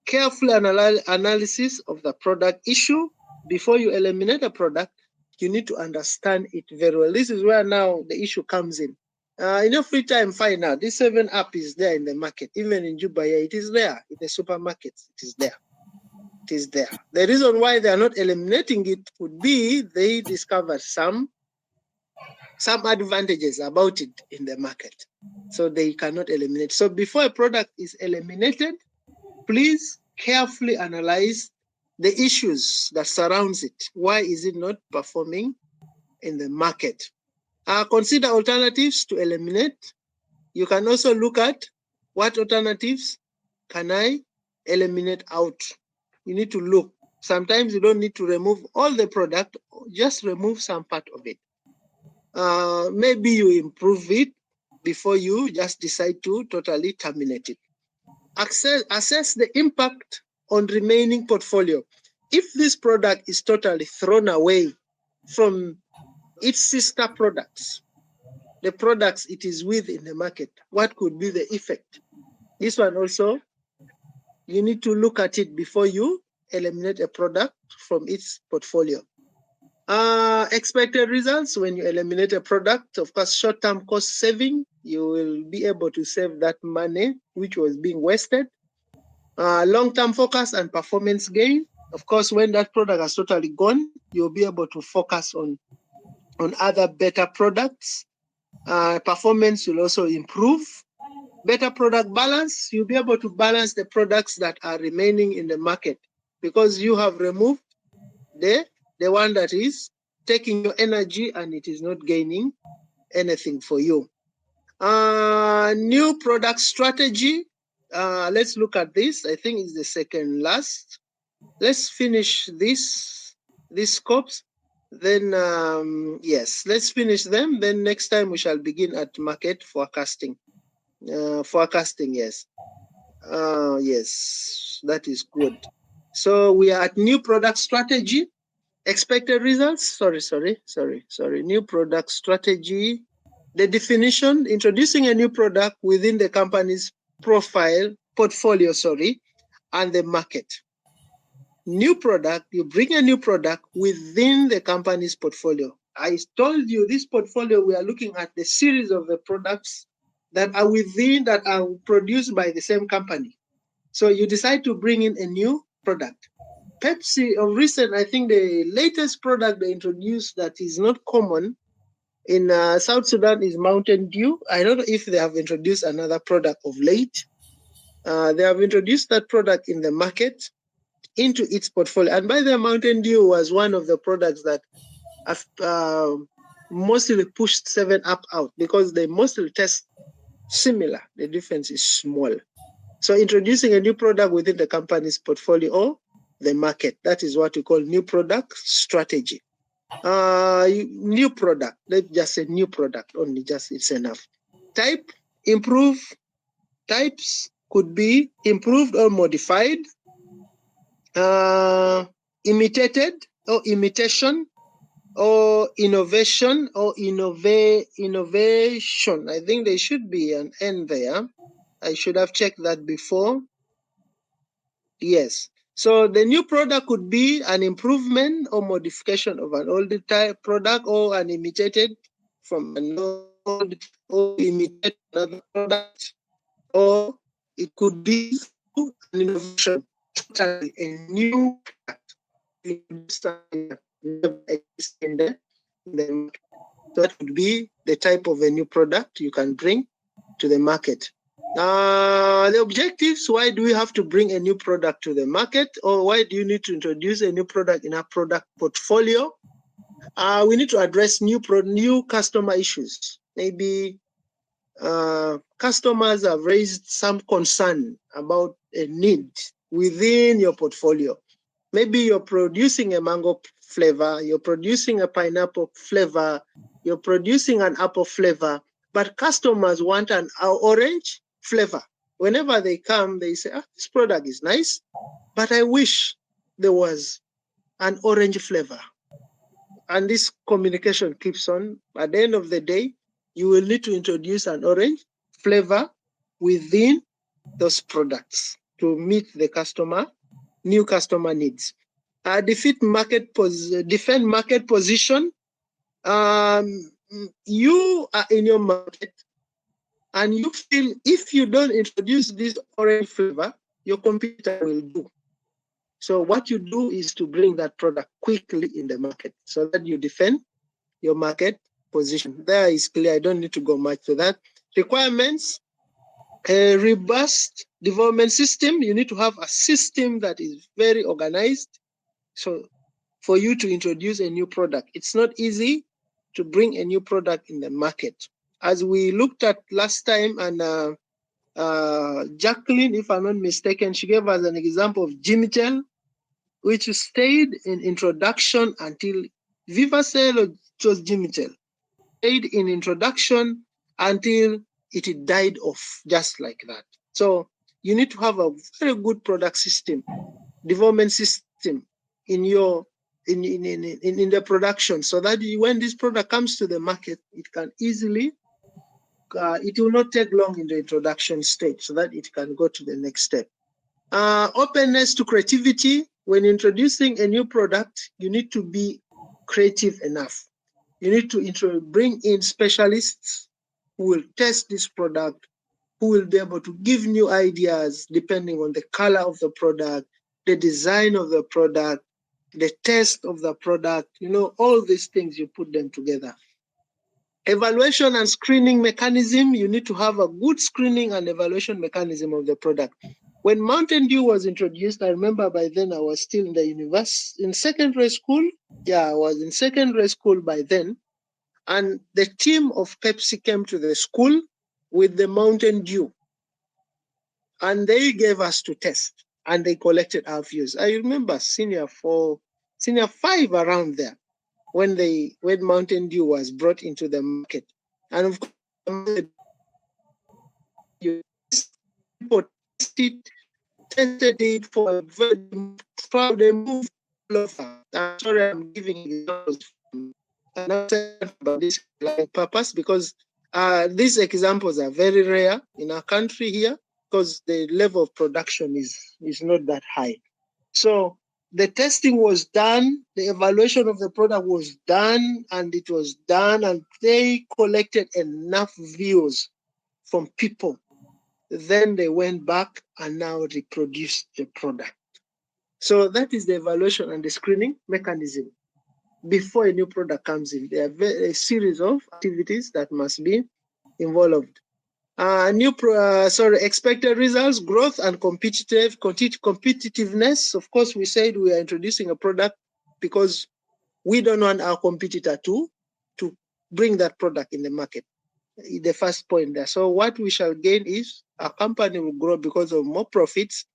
careful analysis of the product issue. Before you eliminate a product, you need to understand it very well. This is where now the issue comes in. In your free time, find out this 7-Up is there in the market. Even in Jubaya, it is there. In the supermarkets, it is there. It is there. The reason why they are not eliminating it would be they discovered some advantages about it in the market. So they cannot eliminate. So before a product is eliminated, please carefully analyze the issues that surrounds it. Why is it not performing in the market? Consider alternatives to eliminate. You can also look at what alternatives can I eliminate out. You need to look. Sometimes you don't need to remove all the product, just remove some part of it. Maybe you improve it before you just decide to totally terminate it. Assess the impact on remaining portfolio. If this product is totally thrown away from its sister products, the products it is with in the market, what could be the effect? This one also, you need to look at it before you eliminate a product from its portfolio. Expected results when you eliminate a product, of course, short-term cost saving, you will be able to save that money which was being wasted. Long-term focus and performance gain. Of course, when that product has totally gone, you'll be able to focus on other better products. Performance will also improve. Better product balance, you'll be able to balance the products that are remaining in the market because you have removed the one that is taking your energy and it is not gaining anything for you. New product strategy. Let's look at this. I think it's the second last. Let's finish these scopes. Then, yes, let's finish them. Then next time we shall begin at market forecasting. Forecasting, yes. Yes, that is good. So we are at new product strategy. Expected results. Sorry. New product strategy. The definition, introducing a new product within the company's portfolio, and the market. New product, you bring a new product within the company's portfolio. I told you this portfolio, we are looking at the series of the products that are within, that are produced by the same company. So you decide to bring in a new product. Pepsi, of recent, I think the latest product they introduced that is not common in South Sudan is Mountain Dew. I don't know if they have introduced another product of late. They have introduced that product in the market into its portfolio. And by the way, Mountain Dew was one of the products that have mostly pushed 7-Up out because they mostly test similar. The difference is small. So introducing a new product within the company's portfolio or the market, that is what we call new product strategy. New product, let's just say new product only, just it's enough. Type, improve. Types could be improved or modified, imitated or imitation, or innovation or innovation. I think there should be an N there. I should have checked that before. Yes. So the new product could be an improvement or modification of an old type product, or an imitated from an old, or imitate another product, or it could be an innovation, totally a new product. Never existed in the market. So that would be the type of a new product you can bring to the market. The objectives, why do we have to bring a new product to the market, or why do you need to introduce a new product in our product portfolio? We need to address new customer issues. Maybe customers have raised some concern about a need within your portfolio. Maybe you're producing a mango flavor, you're producing a pineapple flavor, you're producing an apple flavor, but customers want an orange flavor. Whenever they come, they say, this product is nice, but I wish there was an orange flavor. And this communication keeps on. At the end of the day, you will need to introduce an orange flavor within those products to meet the new customer needs. Defend market position. You are in your market and you feel if you don't introduce this orange flavor, your competitor will do. So what you do is to bring that product quickly in the market so that you defend your market position. There is clear. I don't need to go much to that. Requirements, a robust development system. You need to have a system that is very organized. So for you to introduce a new product, it's not easy to bring a new product in the market. As we looked at last time, and Jacqueline, if I'm not mistaken, she gave us an example of Jimitel, which stayed in introduction until Vivacell, or it was Jimitel, stayed in introduction until it died off, just like that. So you need to have a very good product system, development system in your in the production, so that when this product comes to the market, it can easily, it will not take long in the introduction stage, so that it can go to the next step. Openness to creativity. When introducing a new product, you need to be creative enough. You need to bring in specialists who will test this product, who will be able to give new ideas depending on the color of the product, the design of the product, the taste of the product, all these things, you put them together. Evaluation and screening mechanism. You need to have a good screening and evaluation mechanism of the product. When Mountain Dew was introduced, I remember by then I was still in the in secondary school. Yeah, I was in secondary school by then. And the team of Pepsi came to the school with the Mountain Dew. And they gave us to test. And they collected our views. I remember senior 5 around there, when Mountain Dew was brought into the market. And of course, people tested it for a very proud. They moved all over. I'm sorry, I'm giving examples about this purpose, because these examples are very rare in our country here, because the level of production is not that high. So the testing was done, the evaluation of the product was done, and it was done, and they collected enough views from people. Then they went back and now reproduced the product. So that is the evaluation and the screening mechanism. Before a new product comes in, there are a series of activities that must be involved. Expected results, growth and competitiveness. Of course, we said we are introducing a product because we don't want our competitor to bring that product in the market. The first point there. So what we shall gain is our company will grow because of more profits.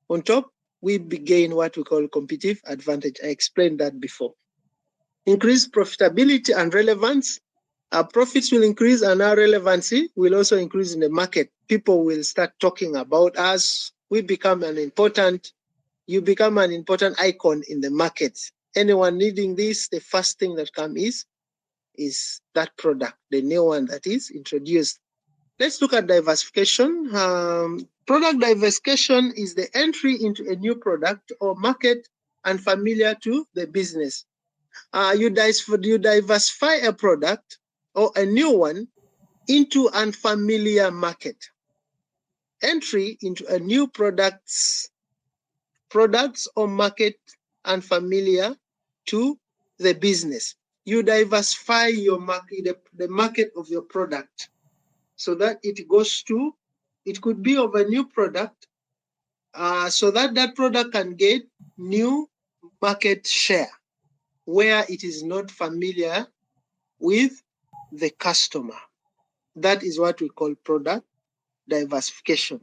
On top, we gain what we call competitive advantage. I explained that before. Increase profitability and relevance. Our profits will increase and our relevancy will also increase in the market. People will start talking about us. You become an important icon in the market. Anyone needing this, the first thing that comes is that product, the new one that is introduced. Let's look at diversification. Product diversification is the entry into a new product or market and familiar to the business. You diversify a product or a new one into an unfamiliar market. Entry into a new products or market unfamiliar to the business. You diversify your market, the market of your product, so that it goes to, it could be of a new product, so that that product can get new market share where it is not familiar with the customer. That is what we call product diversification.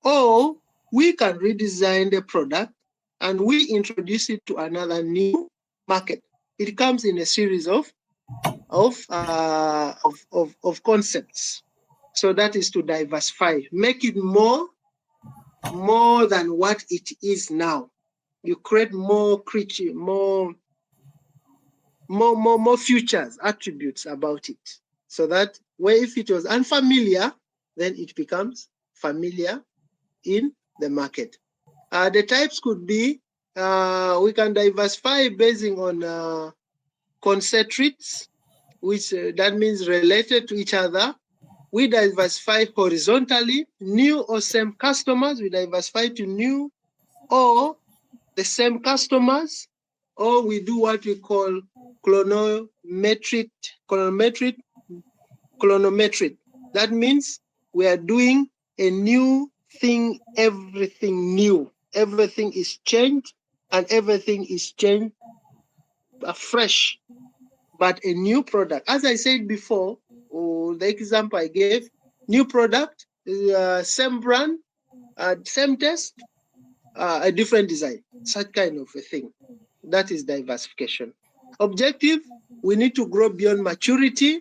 Or we can redesign the product and we introduce it to another new market. It comes in a series of concepts. So that is to diversify, make it more than what it is now. You create more features, attributes about it, so that where if it was unfamiliar, then it becomes familiar in the market. The types could be, we can diversify basing on concentrates, which that means related to each other. We diversify horizontally, new or same customers. We diversify to new or the same customers, or we do what we call clonometric. That means we are doing a new thing, everything new. Everything is changed, and everything is changed afresh, but a new product. As I said before, the example I gave, new product, same brand, same taste, a different design, such kind of a thing. That is diversification. Objective, we need to grow beyond maturity.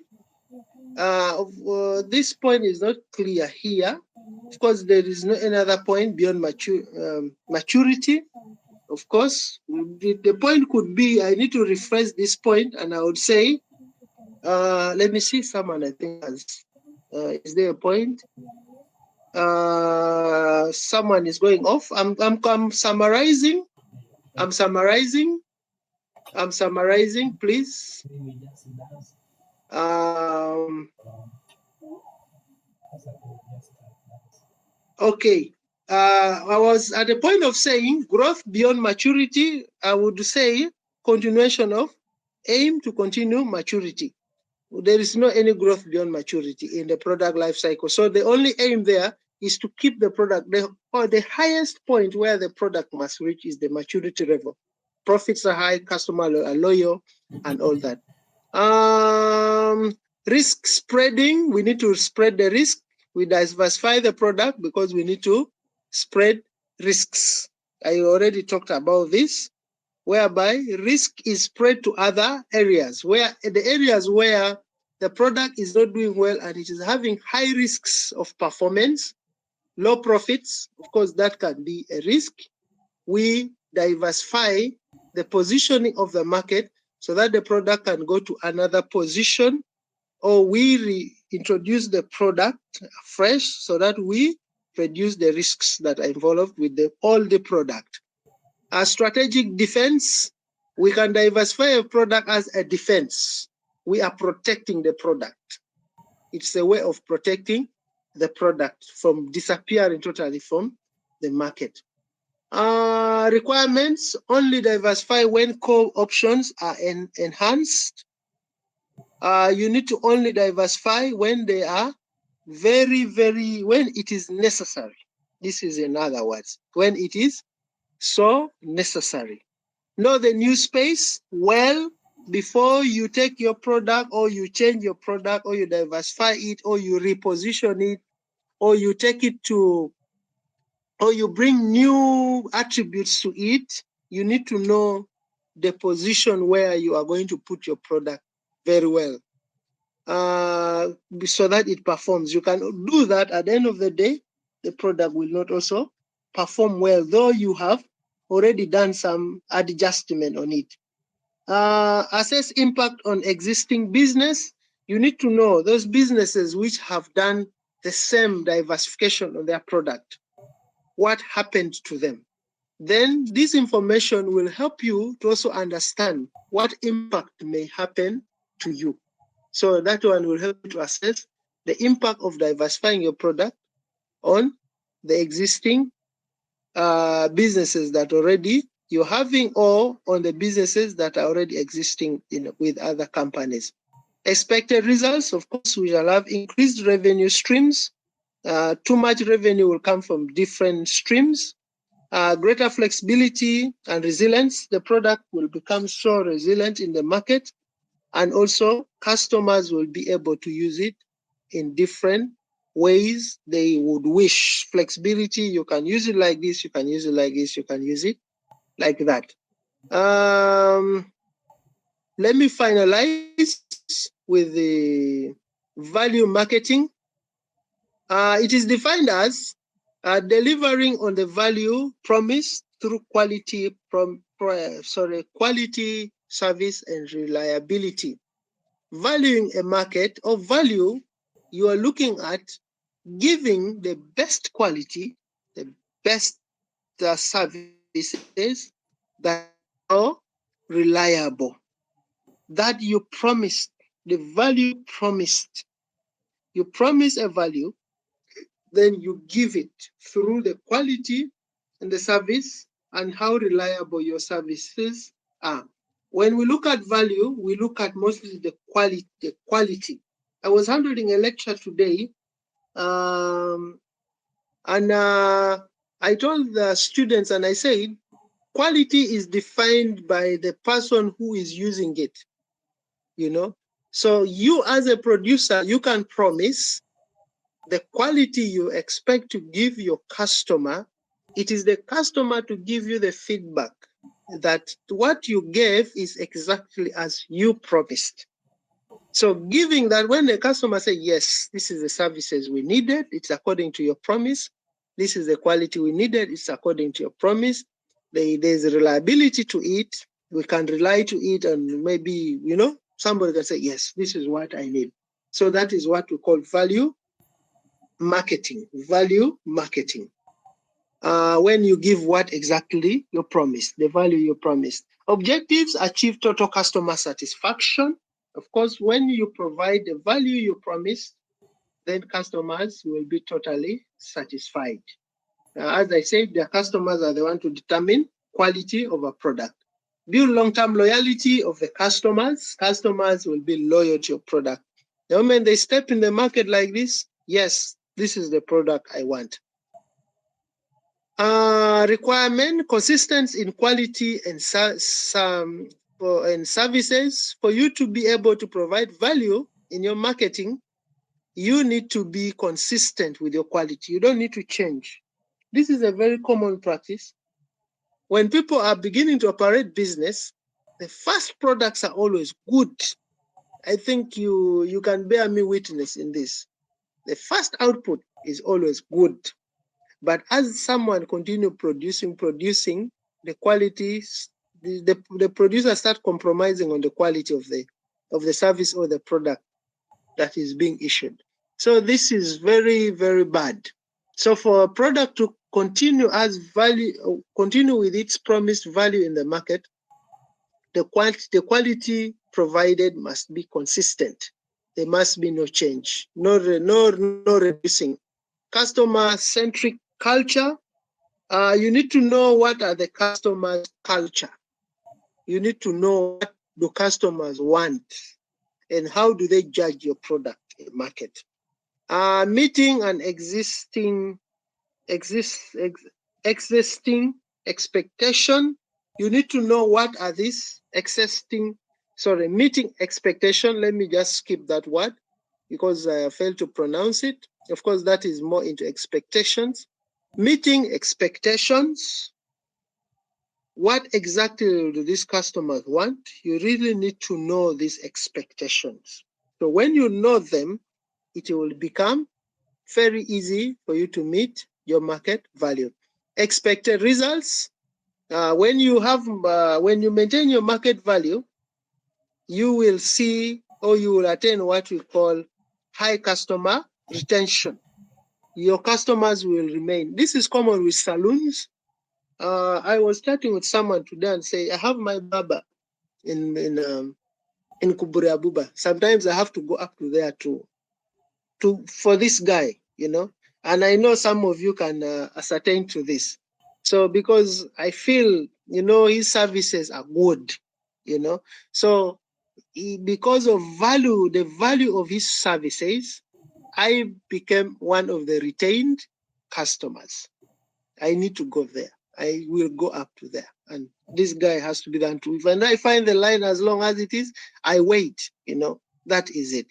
This point is not clear here. Of course, there is no another point beyond maturity. Of course, the point could be, I need to rephrase this point, and I would say, let me see, someone I think has, is there a point? Someone is going off. I'm summarizing. I'm summarizing, please. Okay. I was at the point of saying growth beyond maturity. I would say continuation of aim to continue maturity. There is no any growth beyond maturity in the product life cycle. So the only aim there is to keep the product, the highest point where the product must reach is the maturity level. Profits are high, customers are loyal, and all that. Risk spreading, we need to spread the risk. We diversify the product because we need to spread risks. I already talked about this, whereby risk is spread to other areas, where the areas where the product is not doing well and it is having high risks of performance, low profits, of course, that can be a risk. We diversify the positioning of the market so that the product can go to another position, or we reintroduce the product fresh so that we reduce the risks that are involved with all the product. A strategic defense, we can diversify a product as a defense. We are protecting the product. It's a way of protecting the product from disappearing totally from the market. Requirements, only diversify when core options are enhanced. You need to only diversify when they are when it is necessary. This is in other words, when it is so necessary. Know the new space well before you take your product, or you change your product, or you diversify it, or you reposition it, or you take it to, or you bring new attributes to it. You need to know the position where you are going to put your product very well, so that it performs. You can do that. At the end of the day, the product will not also perform well, though you have already done some adjustment on it. Assess impact on existing business. You need to know those businesses which have done the same diversification on their product, what happened to them? Then this information will help you to also understand what impact may happen to you. So that one will help you to assess the impact of diversifying your product on the existing businesses that already you're having, or on the businesses that are already existing with other companies. Expected results, of course, we shall have increased revenue streams. Too much revenue will come from different streams. Greater flexibility and resilience. The product will become so resilient in the market, and also customers will be able to use it in different ways they would wish. Flexibility, you can use it like this, you can use it like this, you can use it like that. Let me finalize with the value marketing. It is defined as delivering on the value promised through quality, quality, service, and reliability. Valuing a market or value, you are looking at giving the best quality, the best services that are reliable, that you promised, the value promised. You promise a value, then you give it through the quality and the service and how reliable your services are. When we look at value, we look at mostly the quality. I was handling a lecture today, and I told the students, and I said, quality is defined by the person who is using it, you know? So you as a producer, you can promise the quality you expect to give your customer. It is the customer to give you the feedback that what you gave is exactly as you promised. So giving that, when the customer says, yes, this is the services we needed, it's according to your promise. This is the quality we needed, it's according to your promise. There's a reliability to it. We can rely to it, and maybe, somebody can say, yes, this is what I need. So that is what we call value marketing. Value marketing. When you give what exactly you promised, the value you promised. Objectives: achieve total customer satisfaction. Of course, when you provide the value you promised, then customers will be totally satisfied. As I said, the customers are the one to determine quality of a product. Build long-term loyalty of the customers. Customers will be loyal to your product. The moment they step in the market like this, yes, this is the product I want. Requirement: consistency in quality and services. For you to be able to provide value in your marketing, you need to be consistent with your quality. You don't need to change. This is a very common practice. When people are beginning to operate business, the first products are always good. I think you can bear me witness in this. The first output is always good. But as someone continue producing, the quality, the producer start compromising on the quality of the service or the product that is being issued. So this is very, very bad. So for a product to continue as value, continue with its promised value in the market, the quality provided must be consistent. There must be no change, no reducing. Customer-centric culture. You need to know what are the customers' culture. You need to know what do customers want and how do they judge your product in the market. Meeting an existing expectation. You need to know what are these meeting expectation. Let me just skip that word because I failed to pronounce it. Of course, that is more into expectations. Meeting expectations. What exactly do these customers want? You really need to know these expectations. So when you know them, it will become very easy for you to meet your market value. Expected results. When you maintain your market value, you will see, or you will attain what we call high customer retention. your customers will remain. This is common with salons. I was chatting with someone today and say, I have my barber in Kuburiabuba. Sometimes I have to go up to there for this guy, you know. And I know some of you can ascertain to this. So because I feel, you know, his services are good, you know. So because of the value of his services, I became one of the retained customers. I need to go there. I will go up to there. And this guy has to be done too. When I find the line as long as it is, I wait, you know, that is it.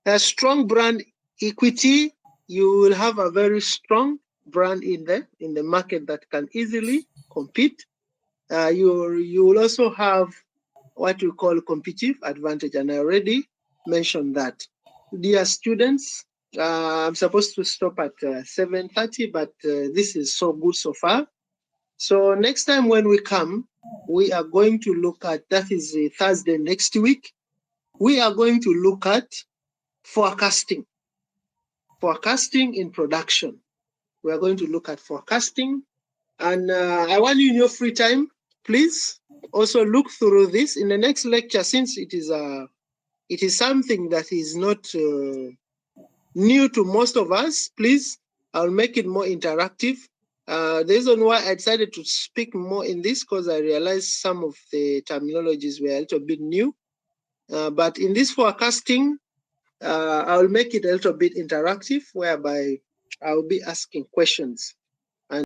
A strong brand equity, you will have a very strong brand in the market that can easily compete. You will also have what we call competitive advantage, and I already mentioned that. Dear students, I'm supposed to stop at 7:30, but this is so good so far. So next time when we come, we are going to look at, that is Thursday next week, we are going to look at forecasting in production. We are going to look at forecasting, and I want you in your free time, please also look through this in the next lecture, since it is something that is not new to most of us. Please, I'll make it more interactive. The reason why I decided to speak more in this, because I realized some of the terminologies were a little bit new. But in this forecasting, I will make it a little bit interactive, whereby I will be asking questions.